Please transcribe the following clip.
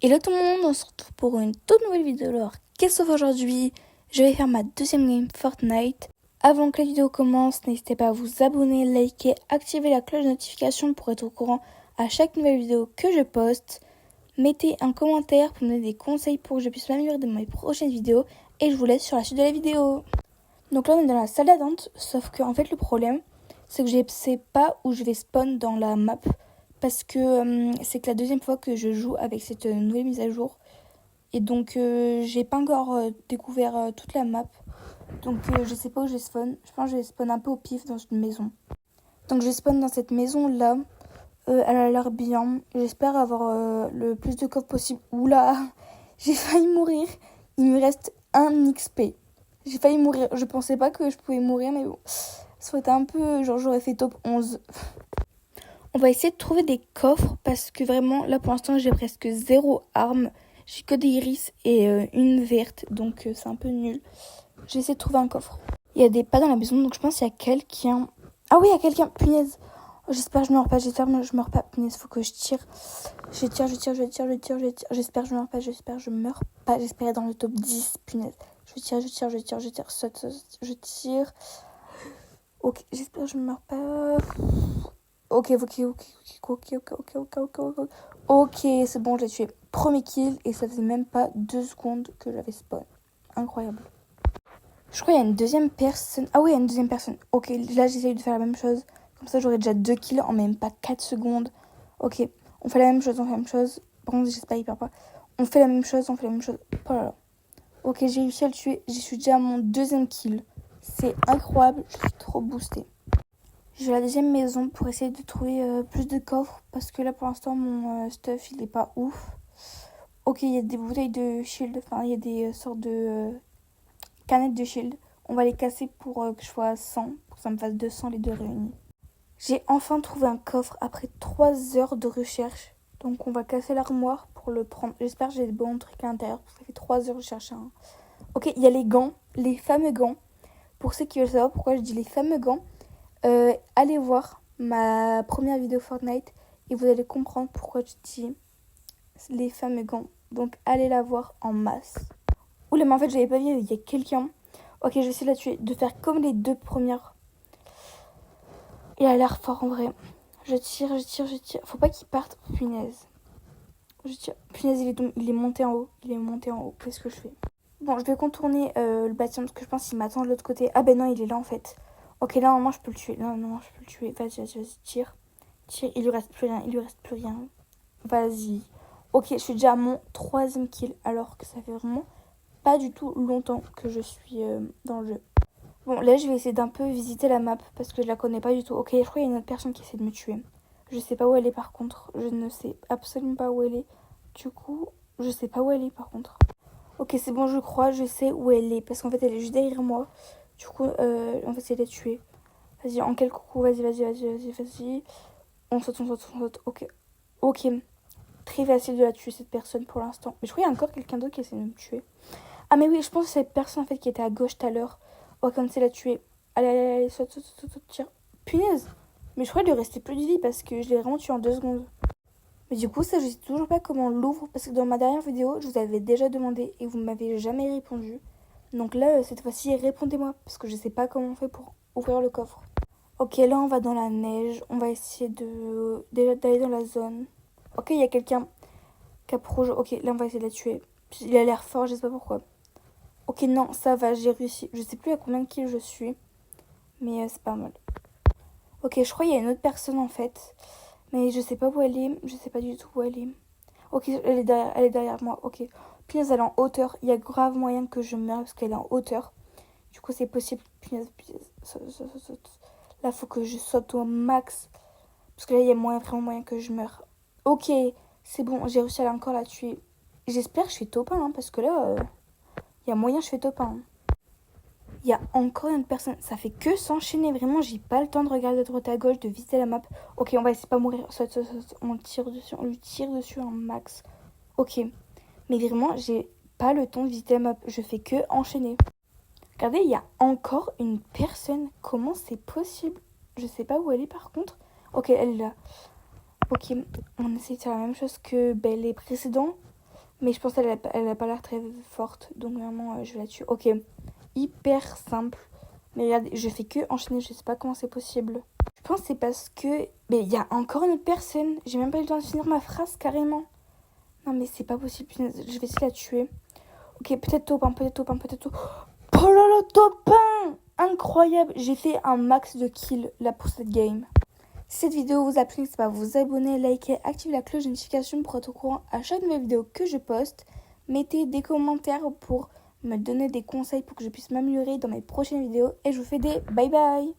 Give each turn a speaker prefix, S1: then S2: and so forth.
S1: Hello tout le monde, on se retrouve pour une toute nouvelle vidéo. Alors, qu'est-ce que aujourd'hui? Je vais faire ma deuxième game Fortnite. Avant que la vidéo commence, n'hésitez pas à vous abonner, liker, activer la cloche de notification pour être au courant à chaque nouvelle vidéo que je poste. Mettez un commentaire pour me donner des conseils pour que je puisse m'améliorer dans mes prochaines vidéos. Et je vous laisse sur la suite de la vidéo. Donc là, on est dans la salle d'attente, sauf que en fait, le problème, c'est que je ne sais pas où je vais spawn dans la map. Parce que c'est que la deuxième fois que je joue avec cette nouvelle mise à jour. Et donc, j'ai pas encore découvert toute la map. Donc, je sais pas où je vais spawn. Je pense que je vais spawn un peu au pif dans une maison. Donc, je spawn dans cette maison-là. Elle a l'air bien. J'espère avoir le plus de coffres possible. Oula, j'ai failli mourir. Il me reste un XP. J'ai failli mourir. Je pensais pas que je pouvais mourir, mais bon. Ça aurait été un peu... Genre, j'aurais fait top 11. On va essayer de trouver des coffres parce que vraiment, là pour l'instant, j'ai presque 0 armes. J'ai que des iris et une verte, donc c'est un peu nul. J'ai essayé de trouver un coffre. Il y a des pas dans la maison, donc je pense qu'il y a quelqu'un. Ah oui, il y a quelqu'un, punaise. Oh, j'espère que je meurs pas, punaise, faut que je tire. Je tire. J'espère que je meurs pas, j'espère être dans le top 10, punaise. Je tire, saute, je tire. Ok, j'espère que je meurs pas. Ok, c'est bon, je l'ai tué. Premier kill et ça faisait même pas 2 secondes que j'avais spawn. Incroyable. Je crois qu'il y a une deuxième personne. Ah oui, il y a une deuxième personne. Ok, là j'essaye de faire la même chose. Comme ça j'aurai déjà 2 kills en même pas 4 secondes. Ok, on fait la même chose. Par contre, j'espère hyper pas. On fait la même chose. Oh là là. Ok, j'ai réussi à le tuer. Je suis déjà à mon deuxième kill. C'est incroyable, je suis trop boostée. Je vais à la deuxième maison pour essayer de trouver plus de coffres. Parce que là, pour l'instant, mon stuff, il est pas ouf. Ok, il y a des bouteilles de shield. Enfin, il y a des sortes de canettes de shield. On va les casser pour que je sois à 100. Pour que ça me fasse 200 les deux réunis. J'ai enfin trouvé un coffre après 3 heures de recherche. Donc, on va casser l'armoire pour le prendre. J'espère que j'ai des bons trucs à l'intérieur. Parce que ça fait 3 heures que je cherche un. Ok, il y a les gants. Les fameux gants. Pour ceux qui veulent savoir pourquoi je dis les fameux gants. Allez voir ma première vidéo Fortnite et vous allez comprendre pourquoi je dis les fameux gants. Donc allez la voir en masse. Oula, mais en fait j'avais pas vu, il y a quelqu'un. Ok, je vais essayer de la tuer, de faire comme les 2 premières. Il a l'air fort en vrai. Je tire. Faut pas qu'il parte, punaise. Je tire. Punaise, il est monté en haut. Qu'est-ce que je fais? Bon, je vais contourner le bâtiment parce que je pense qu'il m'attend de l'autre côté. Ah ben non, il est là en fait. Ok, là, normalement, je peux le tuer. Non, je peux le tuer. Vas-y, tire. Il lui reste plus rien. Vas-y. Ok, je suis déjà à mon 3e kill. Alors que ça fait vraiment pas du tout longtemps que je suis dans le jeu. Bon, là, je vais essayer d'un peu visiter la map parce que je la connais pas du tout. Ok, je crois qu'il y a une autre personne qui essaie de me tuer. Je sais pas où elle est par contre. Je ne sais absolument pas où elle est. Du coup, je sais pas où elle est par contre. Ok, c'est bon, je crois. Je sais où elle est parce qu'en fait, elle est juste derrière moi. Du coup, on va essayer de la tuer. Vas-y, en quelques coups, vas-y. On saute. Ok. Très facile de la tuer, cette personne, pour l'instant. Mais je crois qu'il y a encore quelqu'un d'autre qui essaie de me tuer. Ah, mais oui, je pense que c'est cette personne, en fait, qui était à gauche tout à l'heure. Ok, on essaie de la tuer. Allez, saute, tire. Punaise. Mais je crois qu'il lui restait plus de vie parce que je l'ai vraiment tué en 2 secondes. Mais du coup, ça, je sais toujours pas comment on l'ouvre parce que dans ma dernière vidéo, je vous avais déjà demandé et vous m'avez jamais répondu. Donc là, cette fois-ci, répondez-moi parce que je sais pas comment on fait pour ouvrir le coffre. Ok, là, on va dans la neige. On va essayer d'aller dans la zone. Ok, il y a quelqu'un qui a rouge. Ok, là, on va essayer de la tuer. Il a l'air fort, je sais pas pourquoi. Ok, non, ça va, j'ai réussi. Je sais plus à combien de kills je suis. Mais c'est pas mal. Ok, je crois qu'il y a une autre personne, en fait. Mais je sais pas où elle est. Je sais pas du tout où elle est. Ok, elle est derrière moi. Ok. Punaise, elle est en hauteur. Il y a grave moyen que je meure parce qu'elle est en hauteur. Du coup, c'est possible. Punaise. Saute. Là, faut que je saute au max. Parce que là, il y a vraiment moyen que je meure. Ok, c'est bon. J'ai réussi à encore la tuer. J'espère que je fais top 1. Parce que là, il y a moyen que je fais top 1. Il y a encore une personne. Ça fait que s'enchaîner. Vraiment, j'ai pas le temps de regarder à droite à gauche, de visiter la map. Ok, on va essayer de pas mourir. Saute. On lui tire dessus un max. Ok. Mais vraiment, j'ai pas le temps de visiter la map. Je fais que enchaîner. Regardez, il y a encore une personne. Comment c'est possible? Je sais pas où elle est par contre. Ok, elle est là. Ok, on essaie de faire la même chose que les précédents. Mais je pense qu'elle a pas l'air très forte. Donc vraiment, je vais la tuer. Ok. Hyper simple. Mais regardez, je fais que enchaîner. Je sais pas comment c'est possible. Je pense que c'est parce que... Mais il y a encore une autre personne. J'ai même pas eu le temps de finir ma phrase carrément. Non mais c'est pas possible. Punaise, je vais essayer de la tuer. Ok, peut-être taupe, peut-être taupe, peut-être taupe. Oh là là, top 1 incroyable. J'ai fait un max de kills là pour cette game. Si cette vidéo vous a plu, n'hésitez pas à vous abonner, liker, activer la cloche de notification pour être au courant à chaque nouvelle vidéo que je poste. Mettez des commentaires pour me donner des conseils pour que je puisse m'améliorer dans mes prochaines vidéos. Et je vous fais des bye bye.